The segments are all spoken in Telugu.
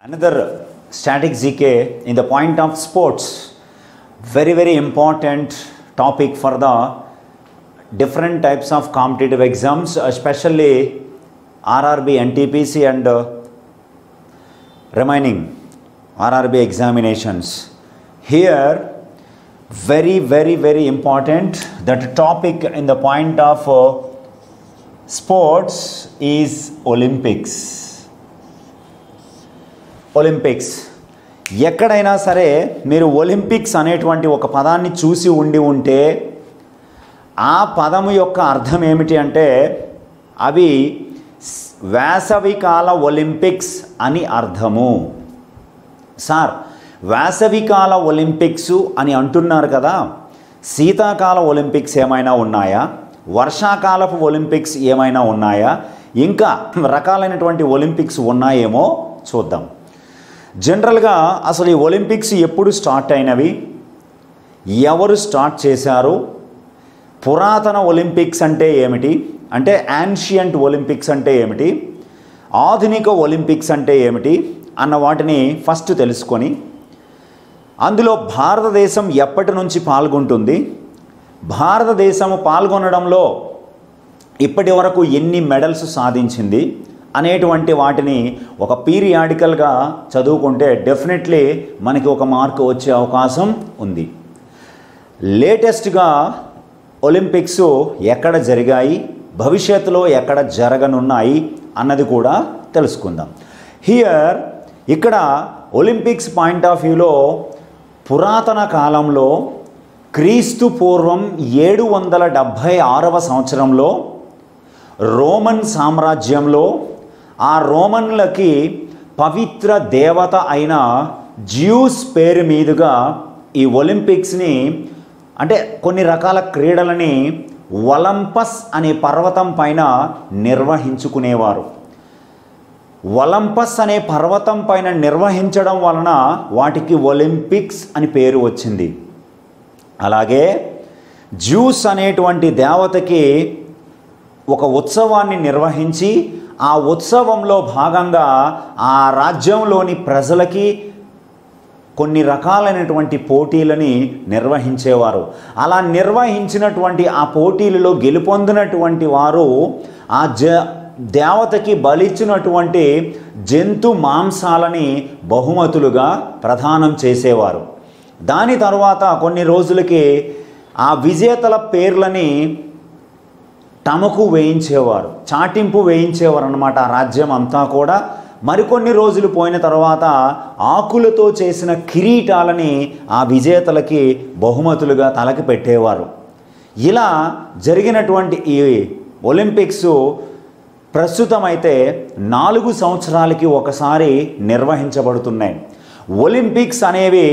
Another static GK in the point of sports, very important topic for the different types of competitive exams, especially RRB, NTPC and remaining RRB examinations. Here, very important that topic in the point of sports is Olympics. Olympics ఎక్కడైనా సరే మీరు ఒలింపిక్స్ అనేటువంటి ఒక పదాన్ని చూసి ఉంటే ఆ పదము యొక్క అర్థం ఏమిటి అంటే అవి వేసవికాల ఒలింపిక్స్ అని అర్థము. సార్ వేసవికాల ఒలింపిక్స్ అని అంటున్నారు కదా, శీతాకాల ఒలింపిక్స్ ఏమైనా ఉన్నాయా, వర్షాకాలపు ఒలింపిక్స్ ఏమైనా ఉన్నాయా, ఇంకా రకాలైనటువంటి ఒలింపిక్స్ ఉన్నాయేమో చూద్దాం. జనరల్గా అసలు ఈ ఒలింపిక్స్ ఎప్పుడు స్టార్ట్ అయినవి, ఎవరు స్టార్ట్ చేశారు, పురాతన ఒలింపిక్స్ అంటే ఏమిటి, అంటే యాన్షియంట్ ఒలింపిక్స్ అంటే ఏమిటి, ఆధునిక ఒలింపిక్స్ అంటే ఏమిటి అన్న వాటిని ఫస్ట్ తెలుసుకొని అందులో భారతదేశం ఎప్పటి నుంచి పాల్గొంటుంది, భారతదేశం పాల్గొనడంలో ఇప్పటి వరకు ఎన్ని మెడల్స్ సాధించింది అనేటువంటి వాటిని ఒక పీరియాడికల్గా చదువుకుంటే డెఫినెట్లీ మనకి ఒక మార్క్ వచ్చే అవకాశం ఉంది. లేటెస్ట్గా ఒలింపిక్స్ ఎక్కడ జరిగాయి, భవిష్యత్తులో ఎక్కడ జరగనున్నాయి అన్నది కూడా తెలుసుకుందాం. హియర్ ఇక్కడ ఒలింపిక్స్ పాయింట్ ఆఫ్ వ్యూలో పురాతన కాలంలో క్రీస్తు పూర్వం 776వ సంవత్సరంలో రోమన్ సామ్రాజ్యంలో ఆ రోమన్లకి పవిత్ర దేవత అయిన జ్యూస్ పేరు మీదుగా ఈ ఒలింపిక్స్ని అంటే కొన్ని రకాల క్రీడలని ఒలంపస్ అనే పర్వతం పైన నిర్వహించుకునేవారు. ఒలంపస్ అనే పర్వతం పైన నిర్వహించడం వలన వాటికి ఒలింపిక్స్ అని పేరు వచ్చింది. అలాగే జ్యూస్ అనేటువంటి దేవతకి ఒక ఉత్సవాన్ని నిర్వహించి ఆ ఉత్సవంలో భాగంగా ఆ రాజ్యంలోని ప్రజలకి కొన్ని రకాలైనటువంటి పోటీలని నిర్వహించేవారు. అలా నిర్వహించినటువంటి ఆ పోటీలలో గెలుపొందినటువంటి వారు ఆ దేవతకి బలిచ్చినటువంటి జంతు మాంసాలని బహుమతులుగా ప్రదానం చేసేవారు. దాని తర్వాత కొన్ని రోజులకి ఆ విజేతల పేర్లని తమకు వేయించేవారు, చాటింపు వేయించేవారు అన్నమాట ఆ రాజ్యం అంతా కూడా. మరికొన్ని రోజులు పోయిన తర్వాత ఆకులతో చేసిన కిరీటాలని ఆ విజేతలకి బహుమతులుగా తలకి పెట్టేవారు. ఇలా జరిగినటువంటి ఈ ఒలింపిక్స్ ప్రస్తుతం అయితే 4 సంవత్సరాలకి ఒకసారి నిర్వహించబడుతున్నాయి. ఒలింపిక్స్ అనేవి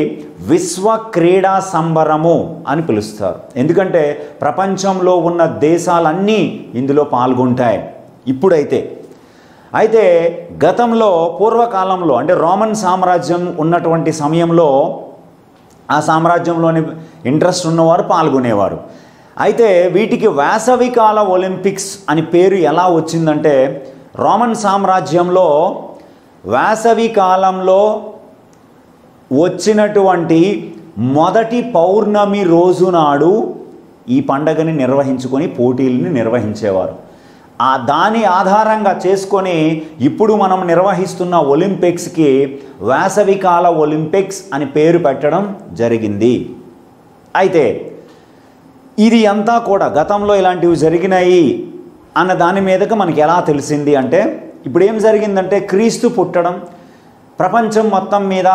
విశ్వ క్రీడా సంబరము అని పిలుస్తారు. ఎందుకంటే ప్రపంచంలో ఉన్న దేశాలన్నీ ఇందులో పాల్గొంటాయి. ఇప్పుడైతే అయితే గతంలో పూర్వకాలంలో అంటే రోమన్ సామ్రాజ్యం ఉన్నటువంటి సమయంలో ఆ సామ్రాజ్యంలోని ఇంట్రెస్ట్ ఉన్నవారు పాల్గొనేవారు. అయితే వీటికి వేసవికాల ఒలింపిక్స్ అని పేరు ఎలా వచ్చిందంటే రోమన్ సామ్రాజ్యంలో వేసవి కాలంలో వచ్చినటువంటి మొదటి పౌర్ణమి రోజు నాడు ఈ పండగని నిర్వహించుకొని పోటీలను నిర్వహించేవారు. దాని ఆధారంగా చేసుకొని ఇప్పుడు మనం నిర్వహిస్తున్న ఒలింపిక్స్కి వేసవికాల ఒలింపిక్స్ అని పేరు పెట్టడం జరిగింది. అయితే ఇది అంతా కూడా గతంలో ఇలాంటివి జరిగినాయి అన్న దాని మీదకి మనకి ఎలా తెలిసింది అంటే ఇప్పుడు ఏం జరిగిందంటే క్రీస్తు పుట్టడం, ప్రపంచం మొత్తం మీద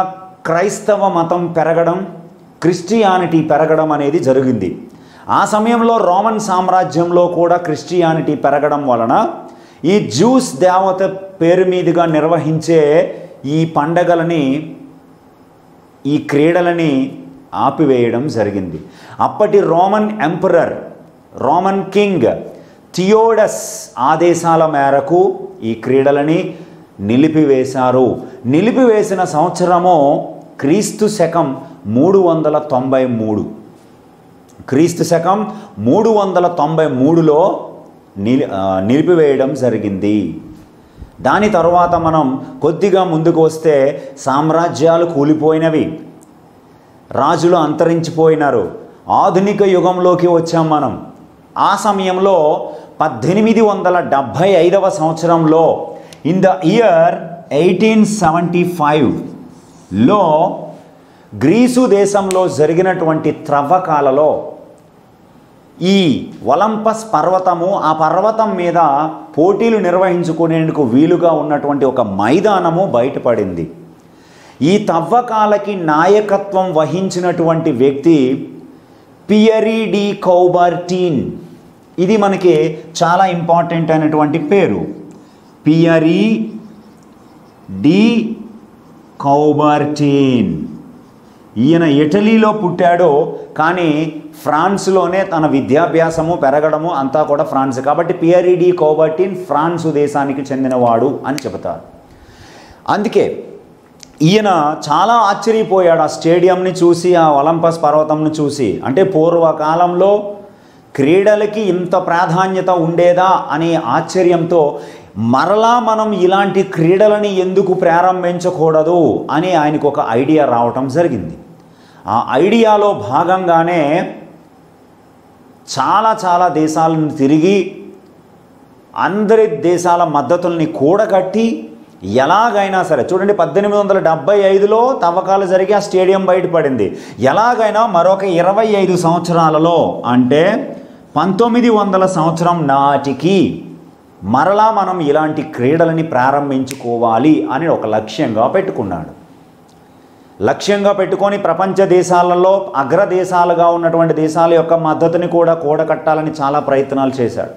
క్రైస్తవ మతం పెరగడం, క్రిస్టియానిటీ పెరగడం అనేది జరిగింది. ఆ సమయంలో రోమన్ సామ్రాజ్యంలో కూడా క్రిస్టియానిటీ పెరగడం వలన ఈ జ్యూస్ దేవత పేరు మీదుగా నిర్వహించే ఈ పండగలని ఈ క్రీడలని ఆపివేయడం జరిగింది. అప్పటి రోమన్ ఎంపరర్, రోమన్ కింగ్ థియోడస్ ఆదేశాల మేరకు ఈ క్రీడలని నిలిపివేశారు. నిలిపివేసిన సంవత్సరము క్రీస్తు శకం 393. క్రీస్తు శకం 393లో నిలిపివేయడం జరిగింది. దాని తర్వాత మనం కొద్దిగా ముందుకు వస్తే సామ్రాజ్యాలు కూలిపోయినవి, రాజులు అంతరించిపోయినారు, ఆధునిక యుగంలోకి వచ్చాం మనం. ఆ సమయంలో 1875వ సంవత్సరంలో ఇన్ ద ఇయర్ 1875లో గ్రీసు దేశంలో జరిగినటువంటి త్రవ్వకాలలో ఈ ఒలంపస్ పర్వతము, ఆ పర్వతం మీద పోటీలు నిర్వహించుకునేందుకు వీలుగా ఉన్నటువంటి ఒక మైదానము బయటపడింది. ఈ తవ్వకాలకి నాయకత్వం వహించినటువంటి వ్యక్తి పియరీ డి కౌబర్టీన్. ఇది మనకి చాలా ఇంపార్టెంట్ అయినటువంటి పేరు, పియరీ డి కౌబర్టీన్. ఈయన ఇటలీలో పుట్టాడు, కానీ ఫ్రాన్స్లోనే తన విద్యాభ్యాసము పెరగడము అంతా కూడా ఫ్రాన్స్. కాబట్టి పియరీ డి కౌబర్టీన్ ఫ్రాన్స్ దేశానికి చెందినవాడు అని చెబుతారు. అందుకే ఈయన చాలా ఆశ్చర్యపోయాడు ఆ స్టేడియంని చూసి, ఆ ఒలంపస్ పర్వతంను చూసి. అంటే పూర్వకాలంలో క్రీడలకి ఇంత ప్రాధాన్యత ఉండేదా అనే ఆశ్చర్యంతో మరలా మనం ఇలాంటి క్రీడలని ఎందుకు ప్రారంభించకూడదు అని ఆయనకు ఒక ఐడియా రావటం జరిగింది. ఆ ఐడియాలో భాగంగానే చాలా దేశాలను తిరిగి అందరి దేశాల మద్దతుల్ని కూడగట్టి ఎలాగైనా సరే, చూడండి 1875లో తవ్వకాలు జరిగి ఆ స్టేడియం బయటపడింది. ఎలాగైనా మరొక 25 సంవత్సరాలలో, అంటే 1900 సంవత్సరం నాటికి మరలా మనం ఇలాంటి క్రీడలని ప్రారంభించుకోవాలి అని ఒక లక్ష్యంగా పెట్టుకున్నాడు. లక్ష్యంగా పెట్టుకొని ప్రపంచ దేశాలలో అగ్రదేశాలుగా ఉన్నటువంటి దేశాల యొక్క మద్దతుని కూడా కూడగట్టాలని చాలా ప్రయత్నాలు చేశాడు.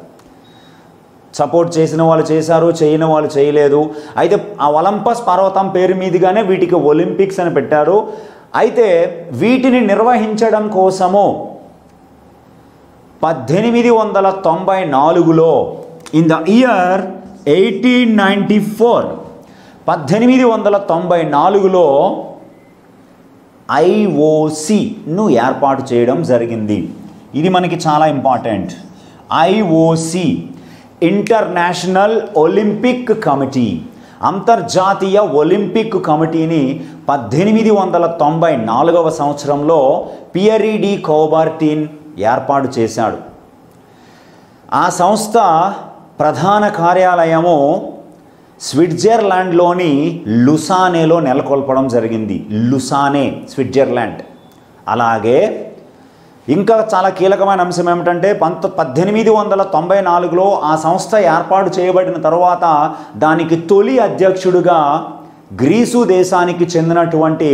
సపోర్ట్ చేసిన వాళ్ళు చేశారు, చేయని వాళ్ళు చేయలేదు. అయితే ఆ ఒలంపస్ పర్వతం పేరు మీదుగానే వీటికి ఒలింపిక్స్ అని పెట్టారు. అయితే వీటిని నిర్వహించడం కోసము 1894లో ఇన్ ద ఇయర్ 1894 1894లో ఐఓసిను ఏర్పాటు చేయడం జరిగింది. ఇది మనకి చాలా important. IOC, international Olympic committee, అంతర్జాతీయ ఒలింపిక్ కమిటీని 1894వ సంవత్సరంలో పియరీ డి కౌబర్టీన్ ఏర్పాటు చేశాడు. ఆ సంస్థ ప్రధాన కార్యాలయము స్విట్జర్లాండ్లోని లుసానేలో నెలకొల్పడం జరిగింది. లుసానే, స్విట్జర్లాండ్. అలాగే ఇంకా చాలా కీలకమైన అంశం ఏమిటంటే 1894లో ఆ సంస్థ ఏర్పాటు చేయబడిన తర్వాత దానికి తొలి అధ్యక్షుడుగా గ్రీసు దేశానికి చెందినటువంటి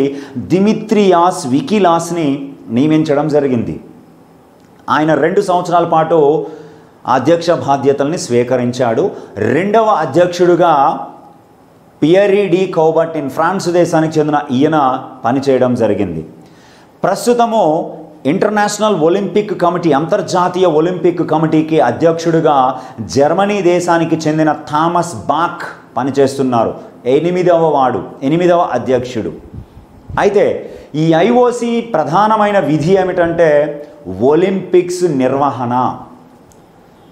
దిమిత్రియాస్ వికిలాస్ని నియమించడం జరిగింది. ఆయన 2 సంవత్సరాల పాటు అధ్యక్ష బాధ్యతల్ని స్వీకరించాడు. రెండవ అధ్యక్షుడుగా పియరీ డి కౌబర్టీన్, ఫ్రాన్స్ దేశానికి చెందిన ఈయన పనిచేయడం జరిగింది. ప్రస్తుతము ఇంటర్నేషనల్ ఒలింపిక్ కమిటీ, అంతర్జాతీయ ఒలింపిక్ కమిటీకి అధ్యక్షుడిగా జర్మనీ దేశానికి చెందిన థామస్ బాక్ పనిచేస్తున్నారు. 8వ అధ్యక్షుడు. అయితే ఈ ఐఓసి ప్రధానమైన విధి ఏమిటంటే ఒలింపిక్స్ నిర్వహణ.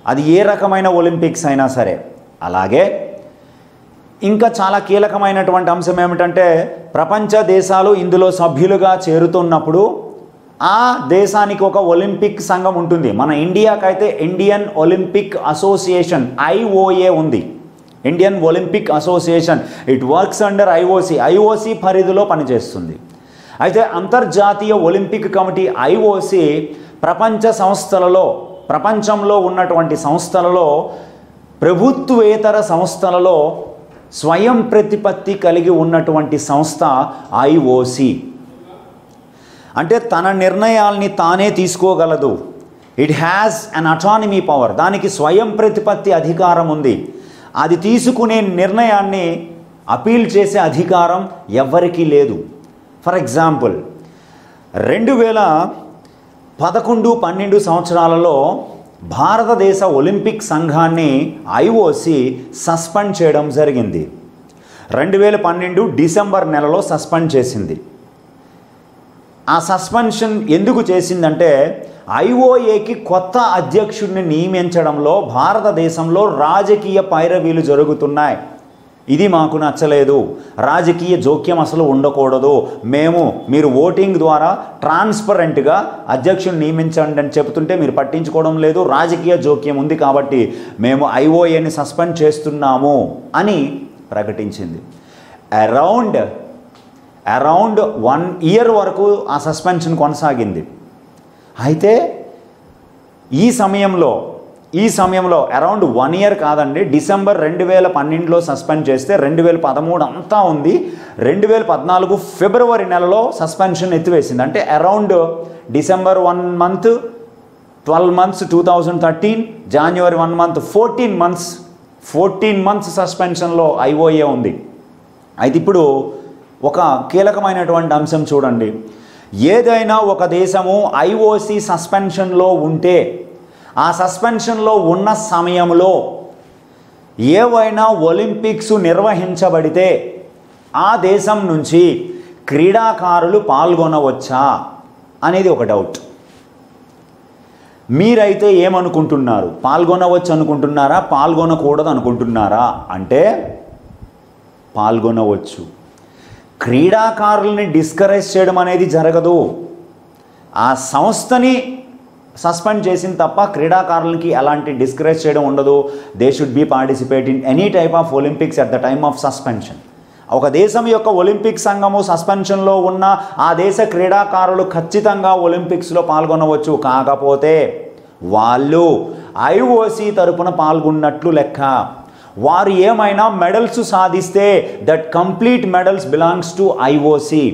అది ఏ రకమైన ఒలింపిక్స్ అయినా సరే. అలాగే ఇంకా చాలా కీలకమైనటువంటి అంశం ఏమిటంటే ప్రపంచ దేశాలు ఇందులో సభ్యులుగా చేరుతున్నప్పుడు ఆ దేశానికి ఒక ఒలింపిక్ సంఘం ఉంటుంది. మన ఇండియాకైతే ఇండియన్ ఒలింపిక్ అసోసియేషన్ ఐఓఏ ఉంది. Indian Olympic association, it works under IOC. IOC పరిధిలో పనిచేస్తుంది. అయితే అంతర్జాతీయ ఒలింపిక్ కమిటీ ఐఓసి ప్రపంచంలో ఉన్నటువంటి సంస్థలలో, ప్రభుత్వేతర సంస్థలలో స్వయం ప్రతిపత్తి కలిగి ఉన్నటువంటి సంస్థ ఐఓసి. అంటే తన నిర్ణయాల్ని తానే తీసుకోగలదు. It has an autonomy power. దానికి స్వయం ప్రతిపత్తి అధికారం ఉంది. అది తీసుకునే నిర్ణయాన్ని అపీల్ చేసే అధికారం ఎవ్వరికీ లేదు. ఫర్ ఎగ్జాంపుల్ 2011-12 సంవత్సరాలలో భారతదేశ ఒలింపిక్ సంఘాన్ని ఐఓసి సస్పెండ్ చేయడం జరిగింది. 2012 డిసెంబర్ నెలలో సస్పెండ్ చేసింది. ఆ సస్పెన్షన్ ఎందుకు చేసిందంటే ఐఓఏకి కొత్త అధ్యక్షుడిని నియమించడంలో భారతదేశంలో రాజకీయ పైరవీలు జరుగుతున్నాయి. ఇది మాకు నచ్చలేదు, రాజకీయ జోక్యం అసలు ఉండకూడదు, మీరు ఓటింగ్ ద్వారా ట్రాన్స్పరెంట్గా అధ్యక్షుని నియమించండి అని చెబుతుంటే మీరు పట్టించుకోవడం లేదు, రాజకీయ జోక్యం ఉంది కాబట్టి మేము ఐఓఏని సస్పెండ్ చేస్తున్నాము అని ప్రకటించింది. అరౌండ్ 1 year వరకు ఆ సస్పెన్షన్ కొనసాగింది. అయితే ఈ సమయంలో అరౌండ్ 1 year కాదండి, డిసెంబర్ 2012లో సస్పెండ్ చేస్తే 2013 అంతా ఉంది, 2014 ఫిబ్రవరి నెలలో సస్పెన్షన్ ఎత్తివేసింది. అంటే అరౌండ్ డిసెంబర్ 1 month, 12 months 2013, జనవరి 1 month, 14 months సస్పెన్షన్లో ఐఓఏ ఉంది. అయితే ఇప్పుడు ఒక కీలకమైనటువంటి అంశం చూడండి. ఏదైనా ఒక దేశము ఐఓసి సస్పెన్షన్లో ఉంటే ఆ సస్పెన్షన్లో ఉన్న సమయంలో ఏవైనా ఒలింపిక్స్ నిర్వహించబడితే ఆ దేశం నుంచి క్రీడాకారులు పాల్గొనవచ్చా అనేది ఒక డౌట్. మీరైతే ఏమనుకుంటున్నారు? పాల్గొనవచ్చు అనుకుంటున్నారా, పాల్గొనకూడదు అనుకుంటున్నారా? అంటే పాల్గొనవచ్చు. క్రీడాకారుల్ని డిస్కరేజ్ చేయడం అనేది జరగదు. ఆ సంస్థని సస్పెండ్ చేసిన తప్ప క్రీడాకారులకి ఎలాంటి డిస్కరేజ్ చేయడం ఉండదు. They should be participate in any type of Olympics at the time of suspension. ఒక దేశం యొక్క ఒలింపిక్ సంఘము సస్పెన్షన్లో ఉన్న ఆ దేశ క్రీడాకారులు ఖచ్చితంగా ఒలింపిక్స్లో పాల్గొనవచ్చు. కాకపోతే వాళ్ళు ఐఓసి తరపున పాల్గొన్నట్లు లెక్క. వారు ఏమైనా మెడల్స్ సాధిస్తే that complete medals belongs to IOC.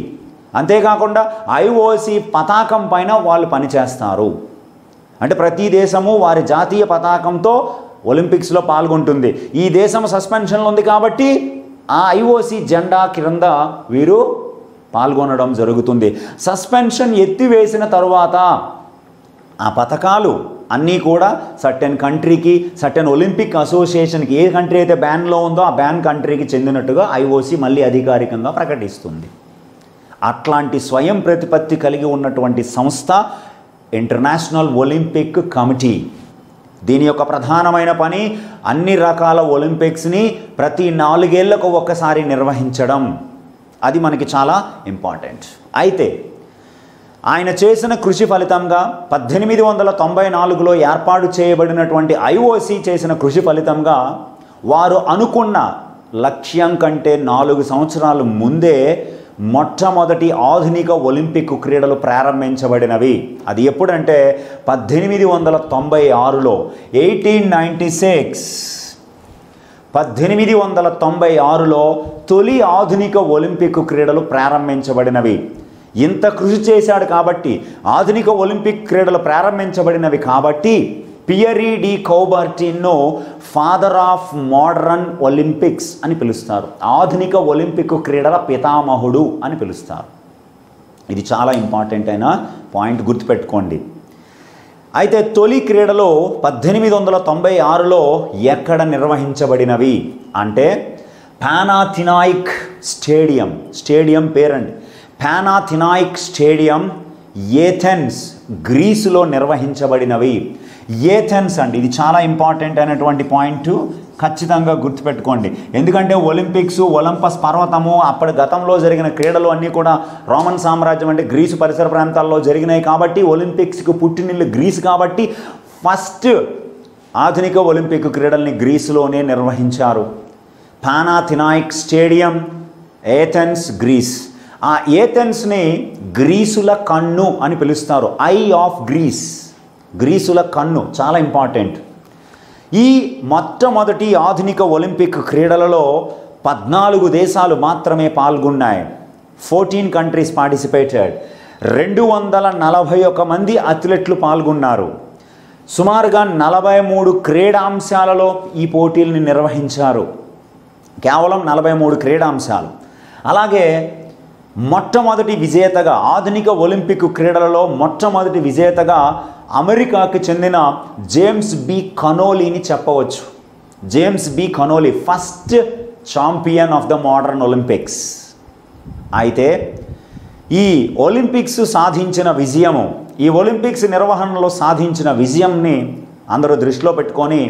అంతేకాకుండా ఐఓసి పతాకం పైన వాళ్ళు పనిచేస్తారు. అంటే ప్రతి దేశము వారి జాతీయ పతాకంతో ఒలింపిక్స్లో పాల్గొంటుంది. ఈ దేశం సస్పెన్షన్లో ఉంది కాబట్టి ఆ ఐఓసి జెండా క్రింద వీరు పాల్గొనడం జరుగుతుంది. సస్పెన్షన్ ఎత్తివేసిన తరువాత ఆ పథకాలు అన్నీ కూడా సర్టెన్ కంట్రీకి, సర్టెన్ ఒలింపిక్ అసోసియేషన్కి, ఏ కంట్రీ అయితే బ్యాన్లో ఉందో ఆ బ్యాన్ కంట్రీకి చెందినట్టుగా ఐఓసి మళ్ళీ అధికారికంగా ప్రకటిస్తుంది. అట్లాంటి స్వయం ప్రతిపత్తి కలిగి ఉన్నటువంటి సంస్థ ఇంటర్నేషనల్ ఒలింపిక్ కమిటీ. దీని యొక్క ప్రధానమైన పని అన్ని రకాల ఒలింపిక్స్ని ప్రతి 4 ఏళ్లకు ఒక్కసారి నిర్వహించడం. అది మనకి చాలా ఇంపార్టెంట్. అయితే ఆయన చేసిన కృషి ఫలితంగా 1894లో ఏర్పాటు చేయబడినటువంటి ఐఓసి చేసిన కృషి ఫలితంగా వారు అనుకున్న లక్ష్యం కంటే 4 సంవత్సరాలు ముందే మొట్టమొదటి ఆధునిక ఒలింపిక్ క్రీడలు ప్రారంభించబడినవి. అది ఎప్పుడంటే 1896లో 1896లో తొలి ఆధునిక ఒలింపిక్ క్రీడలు ప్రారంభించబడినవి. ఇంత కృషి చేశాడు కాబట్టి, ఆధునిక ఒలింపిక్ క్రీడలు ప్రారంభించబడినవి కాబట్టి పియరీ డి కౌబర్టిన్ను ఫాదర్ ఆఫ్ మోడరన్ ఒలింపిక్స్ అని పిలుస్తారు. ఆధునిక ఒలింపిక్ క్రీడల పితామహుడు అని పిలుస్తారు. ఇది చాలా ఇంపార్టెంట్ అయిన పాయింట్, గుర్తుపెట్టుకోండి. అయితే తొలి క్రీడలు 1896లో ఎక్కడ నిర్వహించబడినవి అంటే పానాథినాయిక్ స్టేడియం పేరండి. పానాథినాయిక్ స్టేడియం ఏథెన్స్, గ్రీసులో నిర్వహించబడినవి. ఏథెన్స్ అండి, ఇది చాలా ఇంపార్టెంట్ అయినటువంటి పాయింట్, ఖచ్చితంగా గుర్తుపెట్టుకోండి. ఎందుకంటే ఒలింపస్ పర్వతము అప్పటి గతంలో జరిగిన క్రీడలు అన్నీ కూడా రోమన్ సామ్రాజ్యం అంటే గ్రీసు పరిసర ప్రాంతాల్లో జరిగినాయి కాబట్టి ఒలింపిక్స్కి పుట్టినిల్లు గ్రీసు కాబట్టి ఫస్ట్ ఆధునిక ఒలింపిక్ క్రీడల్ని గ్రీసులోనే నిర్వహించారు. పానాథినాయిక్ స్టేడియం, ఏథెన్స్, గ్రీస్. ఆ ఏథెన్స్ని గ్రీసుల కన్ను అని పిలుస్తారు. ఐ ఆఫ్ గ్రీస్, గ్రీసుల కన్ను, చాలా ఇంపార్టెంట్. ఈ మొట్టమొదటి ఆధునిక ఒలింపిక్ క్రీడలలో 14 దేశాలు మాత్రమే పాల్గొన్నాయి. 14 కంట్రీస్ పార్టిసిపేటెడ్. 241 మంది అథ్లెట్లు పాల్గొన్నారు. సుమారుగా 43 క్రీడాంశాలలో ఈ పోటీల్ని నిర్వహించారు. కేవలం 43 క్రీడాంశాలు. అలాగే మొట్టమొదటి విజేతగా, ఆధునిక ఒలింపిక్ క్రీడలలో మొట్టమొదటి విజేతగా అమెరికాకి చెందిన జేమ్స్ బి కనోలీని చెప్పవచ్చు. James B Connolly first champion of the modern Olympics. అయితే ఈ ఒలింపిక్స్ సాధించిన విజయము, ఈ ఒలింపిక్స్ నిర్వహణలో సాధించిన విజయంని అందరూ దృష్టిలో పెట్టుకొని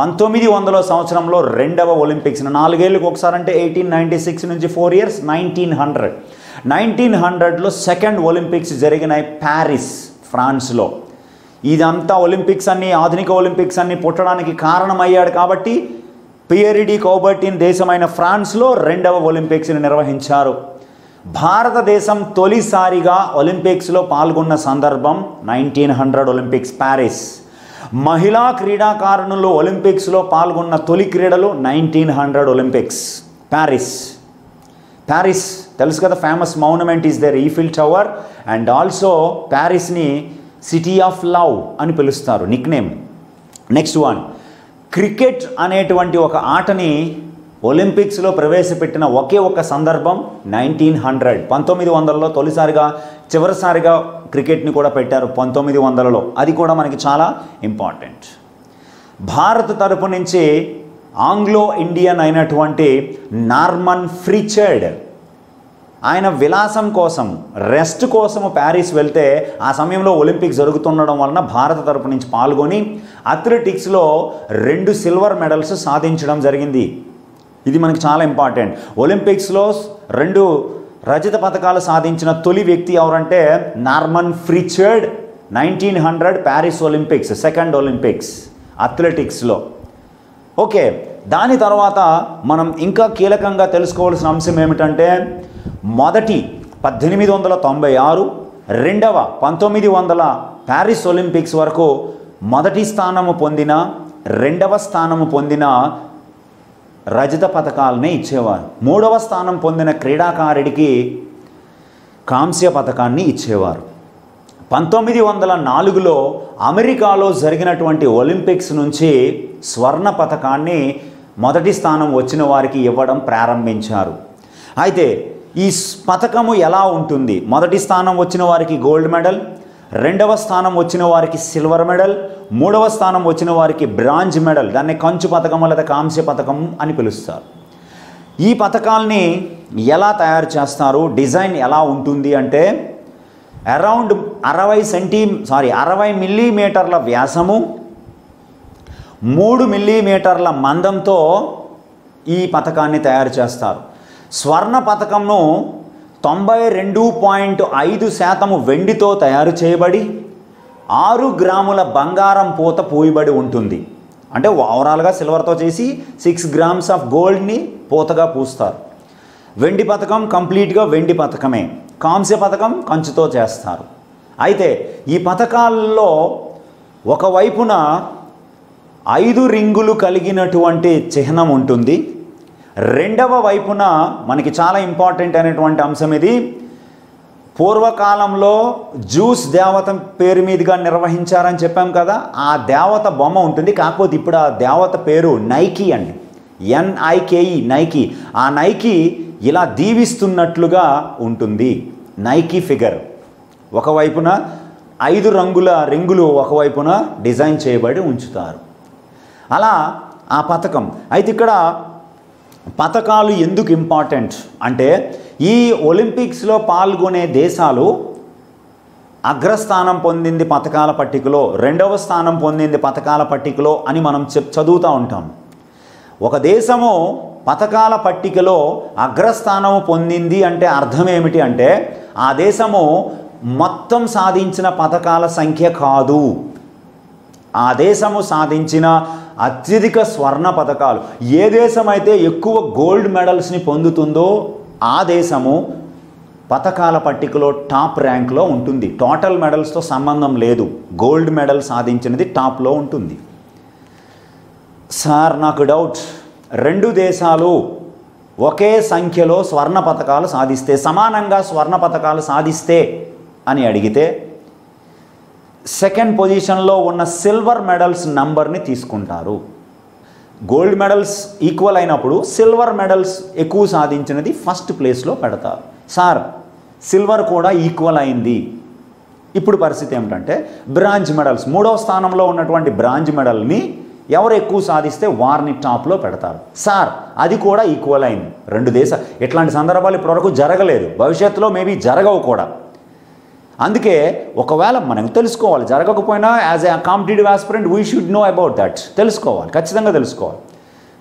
1900 సంవత్సరంలో రెండవ ఒలింపిక్స్, 4 ఏళ్ళకి ఒకసారి అంటే 1896 నుంచి 4 ఇయర్స్ 1900లో సెకండ్ ఒలింపిక్స్ జరిగినాయి ప్యారిస్, ఫ్రాన్స్లో. ఇదంతా ఒలింపిక్స్ అన్ని, ఆధునిక ఒలింపిక్స్ అన్ని పుట్టడానికి కారణమయ్యాడు కాబట్టి పియర్ డి కౌబర్టిన్ దేశమైన ఫ్రాన్స్లో రెండవ ఒలింపిక్స్ని నిర్వహించారు. భారతదేశం తొలిసారిగా ఒలింపిక్స్లో పాల్గొన్న సందర్భం 1900 ఒలింపిక్స్ ప్యారిస్. మహిళా క్రీడాకారుణులు ఒలింపిక్స్లో పాల్గొన్న తొలి క్రీడలు 1900 ఒలింపిక్స్ ప్యారిస్. ప్యారిస్ తెలుసు కదా, famous monument is there, Eiffel tower. And also ప్యారిస్ని సిటీ ఆఫ్ లవ్ అని పిలుస్తారు, nickname. Next one, cricket అనేటువంటి ఒక ఆటని ఒలింపిక్స్లో ప్రవేశపెట్టిన ఒకే ఒక సందర్భం 1900లో తొలిసారిగా, చివరిసారిగా క్రికెట్ని కూడా పెట్టారు 1900లో. అది కూడా మనకి చాలా ఇంపార్టెంట్. భారత్ తరపు నుంచి ఆంగ్లో ఇండియన్ అయినటువంటి నార్మన్ ఫ్రిచర్డ్, ఆయన విలాసం కోసం, రెస్ట్ కోసం ప్యారిస్ వెళ్తే ఆ సమయంలో ఒలింపిక్స్ జరుగుతుండడం వలన భారత తరపు నుంచి పాల్గొని అథ్లెటిక్స్లో 2 సిల్వర్ మెడల్స్ సాధించడం జరిగింది. ఇది మనకి చాలా ఇంపార్టెంట్. ఒలింపిక్స్లో 2 రజత పథకాలు సాధించిన తొలి వ్యక్తి ఎవరంటే Norman Pritchard, 1900 Paris Olympics, second Olympics అథ్లెటిక్స్లో. ఓకే, దాని తర్వాత మనం ఇంకా కీలకంగా తెలుసుకోవాల్సిన అంశం ఏమిటంటే, మొదటి 1896, రెండవ 1900 ప్యారిస్ ఒలింపిక్స్ వరకు మొదటి స్థానము పొందిన, రెండవ స్థానము పొందిన రజత పథకాలనే ఇచ్చేవారు. మూడవ స్థానం పొందిన క్రీడాకారుడికి కాంస్య పథకాన్ని ఇచ్చేవారు. 1904లో అమెరికాలో జరిగినటువంటి ఒలింపిక్స్ నుంచి స్వర్ణ పథకాన్ని మొదటి స్థానం వచ్చిన వారికి ఇవ్వడం ప్రారంభించారు. అయితే ఈ పథకము ఎలా ఉంటుంది? మొదటి స్థానం వచ్చిన వారికి గోల్డ్ మెడల్, రెండవ స్థానం వచ్చిన వారికి సిల్వర్ మెడల్, మూడవ స్థానం వచ్చిన వారికి బ్రాంజ్ మెడల్, దాన్ని కంచు పథకం లేదా కాంస్య పథకం అని పిలుస్తారు. ఈ పథకాల్ని ఎలా తయారు చేస్తారు, డిజైన్ ఎలా ఉంటుంది అంటే, అరౌండ్ 60 మిల్లీమీటర్ల వ్యాసము, 3 మిల్లీమీటర్ల మందంతో ఈ పథకాన్ని తయారు చేస్తారు. స్వర్ణ పథకంను 92.5% వెండితో తయారు చేయబడి 6 గ్రాముల బంగారం పూత పూయబడి ఉంటుంది. అంటే ఓవరాల్గా సిల్వర్తో చేసి 6 గ్రామ్స్ ఆఫ్ గోల్డ్ని పూతగా పూస్తారు. వెండి పథకం కంప్లీట్గా వెండి పథకమే, కాంస్య పథకం కంచుతో చేస్తారు. అయితే ఈ పథకాల్లో ఒకవైపున 5 రింగులు కలిగినటువంటి చిహ్నం ఉంటుంది, రెండవ వైపున మనకి చాలా ఇంపార్టెంట్ అయినటువంటి అంశం ఇది, పూర్వకాలంలో జూస్ దేవత పేరు మీదుగా నిర్వహించారని చెప్పాం కదా, ఆ దేవత బొమ్మ ఉంటుంది. కాకపోతే ఇప్పుడు ఆ దేవత పేరు నైకీ అండి, NIKE, నైకీ. ఆ నైకీ ఇలా దీవిస్తున్నట్లుగా ఉంటుంది, నైకీ ఫిగర్. ఒకవైపున 5 రంగుల రింగులు ఒకవైపున డిజైన్ చేయబడి ఉంచుతారు. అలా ఆ పథకం. అయితే ఇక్కడ పథకాలు ఎందుకు ఇంపార్టెంట్ అంటే, ఈ ఒలింపిక్స్లో పాల్గొనే దేశాలు అగ్రస్థానం పొందింది పథకాల పట్టికలో, రెండవ స్థానం పొందింది పథకాల పట్టికలో అని మనం చదువుతూ ఉంటాం. ఒక దేశము పథకాల పట్టికలో అగ్రస్థానము పొందింది అంటే అర్థం ఏమిటి అంటే, ఆ దేశము మొత్తం సాధించిన పథకాల సంఖ్య కాదు, ఆ దేశము సాధించిన అత్యధిక స్వర్ణ పథకాలు. ఏ దేశం అయితే ఎక్కువ గోల్డ్ మెడల్స్ని పొందుతుందో ఆ దేశము పథకాల పట్టికలో టాప్ ర్యాంక్లో ఉంటుంది. టోటల్ మెడల్స్తో సంబంధం లేదు, గోల్డ్ మెడల్ సాధించినది టాప్లో ఉంటుంది. సార్ నాకు డౌట్, 2 దేశాలు ఒకే సంఖ్యలో స్వర్ణ పథకాలు సాధిస్తే, సమానంగా స్వర్ణ పథకాలు సాధిస్తే అని అడిగితే, సెకండ్ పొజిషన్లో ఉన్న సిల్వర్ మెడల్స్ నంబర్ని తీసుకుంటారు. గోల్డ్ మెడల్స్ ఈక్వల్ అయినప్పుడు సిల్వర్ మెడల్స్ ఎక్కువ సాధించినది ఫస్ట్ ప్లేస్లో పెడతారు. సార్ సిల్వర్ కూడా ఈక్వల్ అయింది, ఇప్పుడు పరిస్థితి ఏమిటంటే బ్రాంజ్ మెడల్స్, 3వ స్థానంలో ఉన్నటువంటి బ్రాంజ్ మెడల్ని ఎవరు ఎక్కువ సాధిస్తే వారిని టాప్లో పెడతారు. సార్ అది కూడా ఈక్వల్ అయింది. 2 దేశాలు, ఇట్లాంటి సందర్భాలు ఇప్పటివరకు జరగలేదు, భవిష్యత్తులో మేబీ జరగవు కూడా. అందుకే ఒకవేళ మనం తెలుసుకోవాలి, జరగకపోయినా as a competitive aspirant we should know about that. తెలుసుకోవాలి, ఖచ్చితంగా తెలుసుకోవాలి.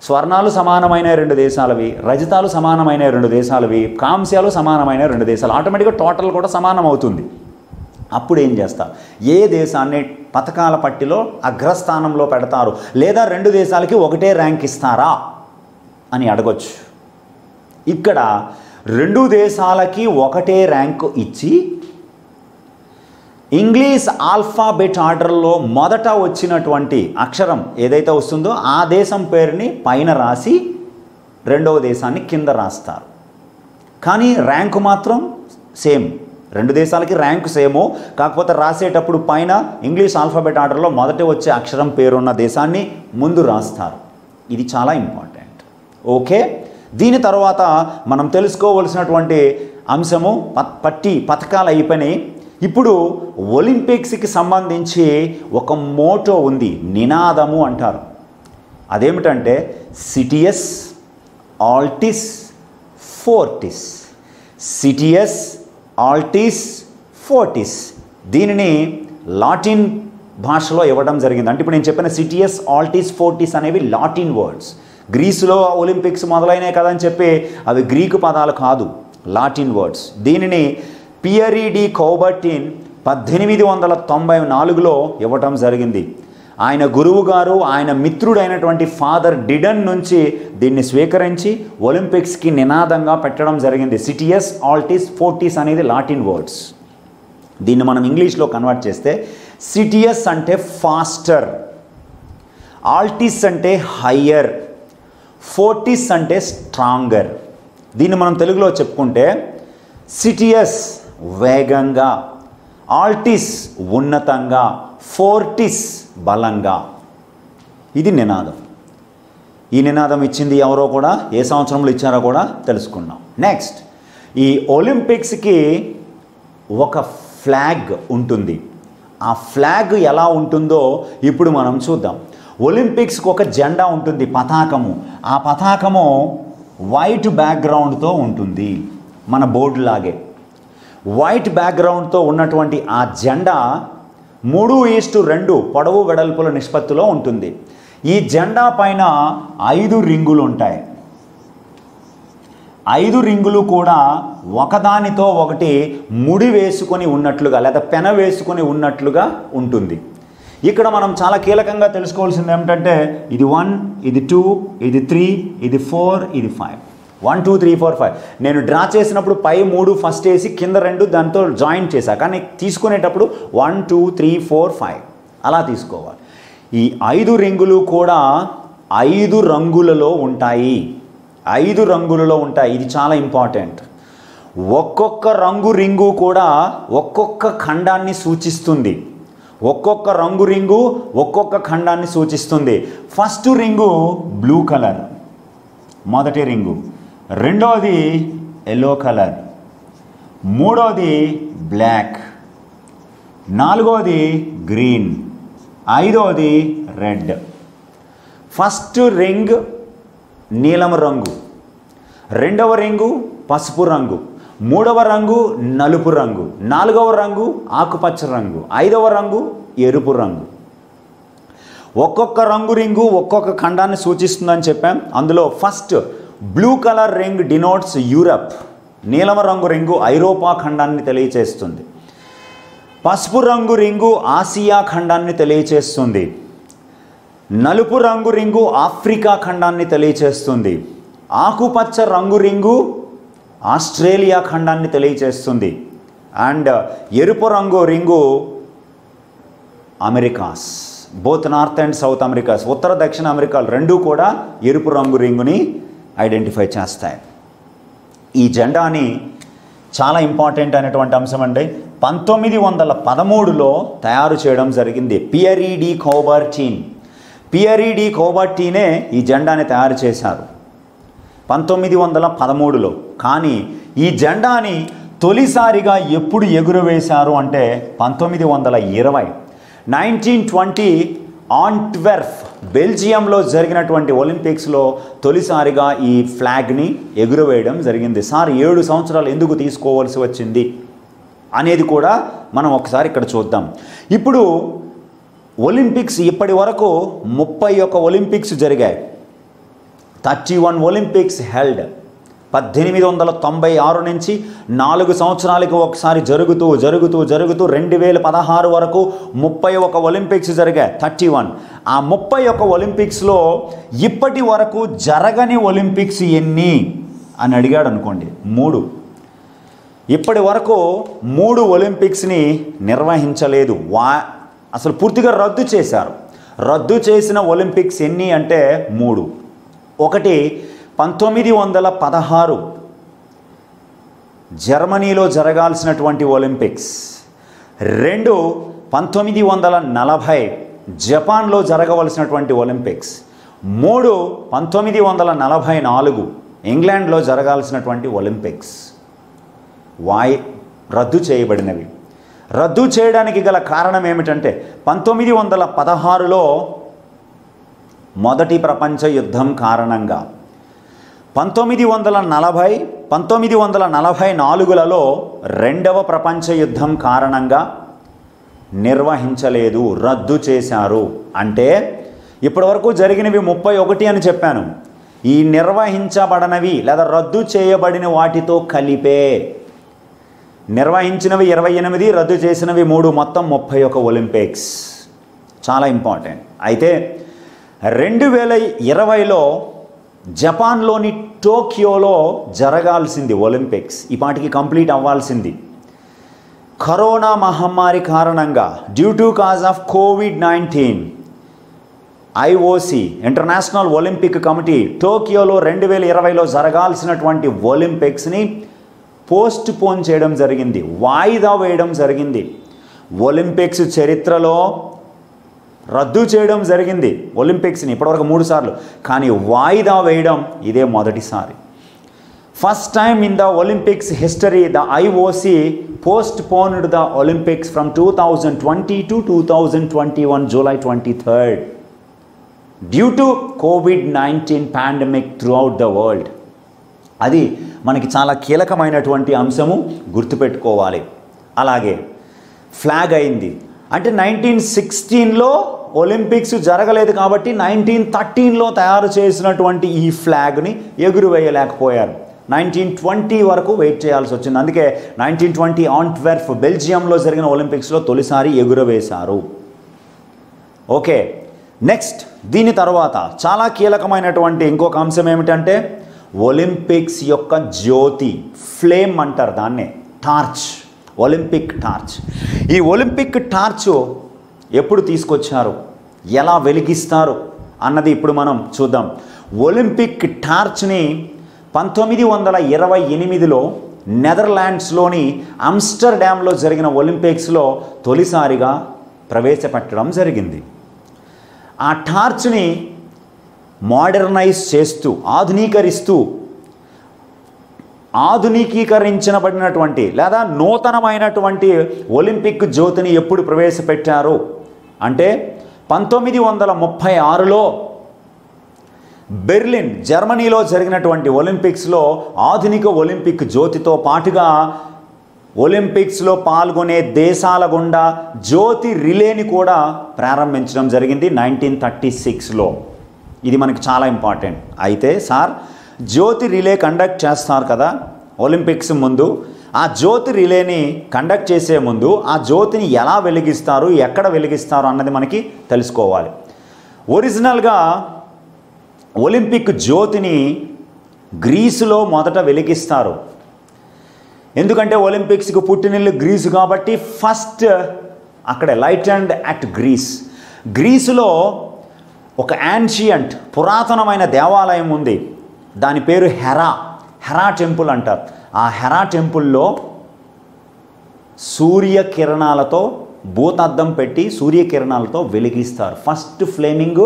స్వర్ణాలు సమానమైన 2 దేశాలవి, రజతాలు సమానమైన 2 దేశాలవి, కాంస్యాలు సమానమైన 2 దేశాలు, ఆటోమేటిక్గా టోటల్ కూడా సమానం అవుతుంది. అప్పుడు ఏం చేస్తారు, ఏ దేశాన్ని పథకాల పట్టిలో అగ్రస్థానంలో పెడతారు, లేదా 2 దేశాలకి ఒకటే ర్యాంక్ ఇస్తారా అని అడగొచ్చు. ఇక్కడ 2 దేశాలకి ఒకటే ర్యాంకు ఇచ్చి ఇంగ్లీష్ ఆల్ఫాబెట్ ఆర్డర్లో మొదట వచ్చినటువంటి అక్షరం ఏదైతే వస్తుందో ఆ దేశం పేరుని పైన రాసి రెండవ దేశాన్ని కింద రాస్తారు. కానీ ర్యాంకు మాత్రం సేమ్. 2 దేశాలకి ర్యాంకు సేమో, కాకపోతే రాసేటప్పుడు పైన ఇంగ్లీష్ ఆల్ఫాబెట్ ఆర్డర్లో మొదట వచ్చే అక్షరం పేరున్న దేశాన్ని ముందు రాస్తారు. ఇది చాలా ఇంపార్టెంట్. ఓకే, దీని తర్వాత మనం తెలుసుకోవలసినటువంటి అంశము పథకాలు అయిపోయినాయి. ఇప్పుడు ఒలింపిక్స్కి సంబంధించి ఒక మోటో ఉంది, నినాదము అంటారు. అదేమిటంటే సిటియస్ ఆల్టిస్ ఫోర్టిస్. సిటియస్ ఆల్టిస్ ఫోర్టిస్. దీనిని లాటిన్ భాషలో ఇవ్వడం జరిగింది. అంటే ఇప్పుడు నేను చెప్పిన సిటియస్ ఆల్టిస్ ఫోర్టిస్ అనేవి లాటిన్ వర్డ్స్. గ్రీసులో ఒలింపిక్స్ మొదలైనవి కదని చెప్పి అవి గ్రీకు పదాలు కాదు, లాటిన్ వర్డ్స్. దీనిని పియరీ డి కౌబర్టిన్ 1894లో ఇవ్వటం జరిగింది. ఆయన గురువు గారు, ఆయన మిత్రుడైనటువంటి ఫాదర్ డిడన్ నుంచి దీన్ని స్వీకరించి ఒలింపిక్స్కి నినాదంగా పెట్టడం జరిగింది. సిటియస్ ఆల్టిస్ ఫోర్టిస్ అనేది లాటిన్ వర్డ్స్. దీన్ని మనం ఇంగ్లీష్లో కన్వర్ట్ చేస్తే సిటియస్ అంటే ఫాస్టర్, ఆల్టిస్ అంటే హయ్యర్, ఫోర్టిస్ అంటే స్ట్రాంగర్. దీన్ని మనం తెలుగులో చెప్పుకుంటే సిటియస్ వేగంగా, ఆల్టిస్ ఉన్నతంగా, ఫోర్టిస్ బలంగా. ఇది నినాదం. ఈ నినాదం ఇచ్చింది ఎవరో కూడా, ఏ సంవత్సరంలో ఇచ్చారో కూడా తెలుసుకున్నాం. నెక్స్ట్, ఈ ఒలింపిక్స్కి ఒక ఫ్లాగ్ ఉంటుంది. ఆ ఫ్లాగ్ ఎలా ఉంటుందో ఇప్పుడు మనం చూద్దాం. ఒలింపిక్స్కి ఒక జెండా ఉంటుంది, పతాకము. ఆ పతాకము వైట్ బ్యాక్గ్రౌండ్తో ఉంటుంది, మన బోర్డు లాగే. వైట్ బ్యాక్గ్రౌండ్తో ఉన్నటువంటి ఆ జెండా 3:2 పొడవు వెడల్పుల నిష్పత్తిలో ఉంటుంది. ఈ జెండా పైన 5 రింగులు ఉంటాయి. 5 రింగులు కూడా ఒకదానితో ఒకటి ముడి వేసుకొని ఉన్నట్లుగా లేదా పెన వేసుకొని ఉన్నట్లుగా ఉంటుంది. ఇక్కడ మనం చాలా కీలకంగా తెలుసుకోవాల్సింది ఏమిటంటే ఇది 1, ఇది 2, ఇది 3, ఇది 4, ఇది 5. 1 2 3 4 5. నేను డ్రా చేసినప్పుడు పై 3 ఫస్ట్ వేసి కింద 2 దాంతో జాయింట్ చేశా, కానీ తీసుకునేటప్పుడు 1 2 3 4 5 అలా తీసుకోవాలి. ఈ 5 రింగులు కూడా 5 రంగులలో ఉంటాయి. 5 రంగులలో ఉంటాయి. ఇది చాలా ఇంపార్టెంట్. ఒక్కొక్క రింగు కూడా ఒక్కొక్క ఖండాన్ని సూచిస్తుంది. ఒక్కొక్క రింగు ఒక్కొక్క ఖండాన్ని సూచిస్తుంది. ఫస్ట్ రింగు బ్లూ కలర్, మొదటి రింగు. రెండోది ఎల్లో కలర్. మూడోది బ్లాక్. నాలుగోది గ్రీన్. ఐదోది రెడ్. ఫస్ట్ రింగ్ నీలం రంగు, రెండవ రింగు పసుపు రంగు, మూడవ రంగు నలుపు రంగు, నాలుగవ రంగు ఆకుపచ్చ రంగు, ఐదవ రంగు ఎరుపు రంగు. ఒక్కొక్క రింగు ఒక్కొక్క ఖండాన్ని సూచిస్తుందని చెప్పాం. అందులో first blue colour ring denotes Europe. Neelama రంగు రింగు ఐరోపా ఖండాన్ని తెలియచేస్తుంది. పసుపు రంగు రింగు ఆసియా ఖండాన్ని తెలియచేస్తుంది. నలుపు రంగు రింగు ఆఫ్రికా ఖండాన్ని తెలియచేస్తుంది. ఆకుపచ్చ రంగు రింగు ఆస్ట్రేలియా ఖండాన్ని తెలియచేస్తుంది. అండ్ ఎరుపు రంగు ring Americas, both north and south Americas, ఉత్తర దక్షిణ అమెరికాలు రెండూ కూడా ఎరుపు రంగు రింగుని ఐడెంటిఫై చేస్తాయి. ఈ జెండాని చాలా ఇంపార్టెంట్ అయినటువంటి అంశం అండి. 1913లో తయారు చేయడం జరిగింది. Pierre de Coubertin. Pierre de కౌబర్టినే ఈ జెండాని తయారు చేశారు 1913లో. కానీ ఈ జెండాని తొలిసారిగా ఎప్పుడు ఎగురవేశారు అంటే 1920. 1920 ఆంట్వెర్ప్ బెల్జియంలో జరిగినటువంటి ఒలింపిక్స్లో తొలిసారిగా ఈ ఫ్లాగ్ని ఎగురవేయడం జరిగింది. సార్ 7 సంవత్సరాలు ఎందుకు తీసుకోవాల్సి వచ్చింది అనేది కూడా మనం ఒకసారి ఇక్కడ చూద్దాం. ఇప్పుడు ఒలింపిక్స్ ఇప్పటి వరకు 31 ఒలింపిక్స్ జరిగాయి. 31 ఒలింపిక్స్ హెల్డ్. 1896 నుంచి 4 సంవత్సరాలకు ఒకసారి జరుగుతూ 2016 వరకు 31 ఒలింపిక్స్ జరిగాయి. 31. ఆ 31 ఒలింపిక్స్లో ఇప్పటి వరకు జరగని ఒలింపిక్స్ ఎన్ని అని అడిగాడు అనుకోండి, 3. ఇప్పటి వరకు 3 ఒలింపిక్స్ని నిర్వహించలేదు, అసలు పూర్తిగా రద్దు చేశారు. రద్దు చేసిన ఒలింపిక్స్ ఎన్ని అంటే 3. ఒకటి 1916 జర్మనీలో జరగాల్సినటువంటి ఒలింపిక్స్. 2 1940 జపాన్లో జరగవలసినటువంటి ఒలింపిక్స్. 3 1944 ఇంగ్లాండ్లో జరగాల్సినటువంటి ఒలింపిక్స్ రద్దు చేయబడినవి. రద్దు చేయడానికి గల కారణం ఏమిటంటే 1916లో మొదటి ప్రపంచ యుద్ధం కారణంగా, 1944లలో రెండవ ప్రపంచ యుద్ధం కారణంగా నిర్వహించలేదు, రద్దు చేశారు. అంటే ఇప్పటివరకు జరిగినవి 31 అని చెప్పాను. ఈ నిర్వహించబడనవి లేదా రద్దు చేయబడిన వాటితో కలిపే నిర్వహించినవి 28, రద్దు చేసినవి 3, మొత్తం 31 ఒలింపిక్స్. చాలా ఇంపార్టెంట్. అయితే 2020లో జపాన్లోని టోక్యోలో జరగాల్సింది ఒలింపిక్స్, ఈ పాటికి కంప్లీట్ అవ్వాల్సింది. కరోనా మహమ్మారి కారణంగా due to cause of COVID-19 IOC international Olympic committee టోక్యోలో 2020లో జరగాల్సినటువంటి ఒలింపిక్స్ని పోస్ట్ పోన్ చేయడం జరిగింది, వాయిదా వేయడం జరిగింది. ఒలింపిక్స్ చరిత్రలో రద్దు చేయడం జరిగింది ఒలింపిక్స్ని ఇప్పటివరకు 3 సార్లు, కానీ వాయిదా వేయడం ఇదే మొదటిసారి. First time in the Olympics history the IOC postponed the Olympics from 2020 to 2021 July 23rd due to COVID-19 pandemic throughout the world. అది మనకి చాలా కీలకమైనటువంటి అంశము, గుర్తుపెట్టుకోవాలి. అలాగే ఫ్లాగ్ అయింది అంటే 1916లో ఒలింపిక్స్ జరగలేదు కాబట్టి 1913లో తయారు చేసినటువంటి ఈ ఫ్లాగ్ని ఎగురవేయలేకపోయారు. 1920 వరకు వెయిట్ చేయాల్సి వచ్చింది. అందుకే 1920 ఆంట్వెర్ప్ బెల్జియంలో జరిగిన ఒలింపిక్స్లో తొలిసారి ఎగురవేశారు. ఓకే, నెక్స్ట్ దీని తర్వాత చాలా కీలకమైనటువంటి ఇంకొక అంశం ఏమిటంటే ఒలింపిక్స్ యొక్క జ్యోతి, ఫ్లేమ్ అంటారు దాన్నే, టార్చ్, ఒలింపిక్ టార్చ్. ఈ ఒలింపిక్ టార్చ్ ఎప్పుడు తీసుకొచ్చారు, ఎలా వెలిగిస్తారు అన్నది ఇప్పుడు మనం చూద్దాం. ఒలింపిక్ టార్చ్ని 1928లో నెదర్లాండ్స్లోని ఆమ్స్టర్డామ్లో జరిగిన ఒలింపిక్స్లో తొలిసారిగా ప్రవేశపెట్టడం జరిగింది. ఆ టార్చ్ని మోడర్నైజ్ చేస్తూ ఆధునికీకరించబడినటువంటి లేదా నూతనమైనటువంటి ఒలింపిక్ జ్యోతిని ఎప్పుడు ప్రవేశపెట్టారు అంటే 1936లో బెర్లిన్ జర్మనీలో జరిగినటువంటి ఒలింపిక్స్లో ఆధునిక ఒలింపిక్ జ్యోతితో పాటుగా ఒలింపిక్స్లో పాల్గొనే దేశాల గుండా జ్యోతి రిలేని కూడా ప్రారంభించడం జరిగింది 1936లో. ఇది మనకి చాలా ఇంపార్టెంట్. అయితే సార్ జ్యోతి రిలే కండక్ట్ చేస్తారు కదా ఒలింపిక్స్ ముందు, ఆ జ్యోతి రిలేని కండక్ట్ చేసే ముందు ఆ జ్యోతిని ఎలా వెలిగిస్తారు, ఎక్కడ వెలిగిస్తారు అన్నది మనకి తెలుసుకోవాలి. ఒరిజినల్గా ఒలింపిక్ జ్యోతిని గ్రీసులో మొదట వెలిగిస్తారు. ఎందుకంటే ఒలింపిక్స్కి పుట్టినిల్లు గ్రీసు కాబట్టి ఫస్ట్ అక్కడే లైట్ అండ్ అట్ గ్రీసులో ఒక యాన్షియంట్ పురాతనమైన దేవాలయం ఉంది. దాని పేరు హెరా టెంపుల్ అంటారు. ఆ హెరా టెంపుల్లో సూర్యకిరణాలతో భూతద్దం పెట్టి సూర్యకిరణాలతో వెలిగిస్తారు. First flaming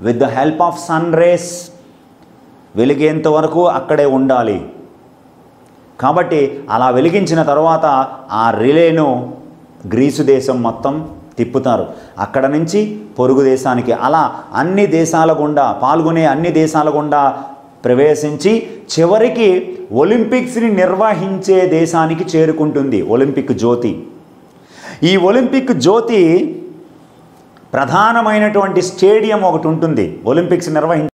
with the help of sun rays వెలిగేంత వరకు అక్కడే ఉండాలి. కాబట్టి అలా వెలిగించిన తర్వాత ఆ రిలేను గ్రీసు దేశం మొత్తం తిప్పుతారు. అక్కడ నుంచి పొరుగు దేశానికి, అలా అన్ని దేశాల గుండా పాల్గొనే అన్ని దేశాల గుండా ప్రవేశించి చివరికి ఒలింపిక్స్ని నిర్వహించే దేశానికి చేరుకుంటుంది ఒలింపిక్ జ్యోతి. ఈ ఒలింపిక్ జ్యోతి ప్రధానమైనటువంటి స్టేడియం ఒకటి ఉంటుంది ఒలింపిక్స్ నిర్వహించే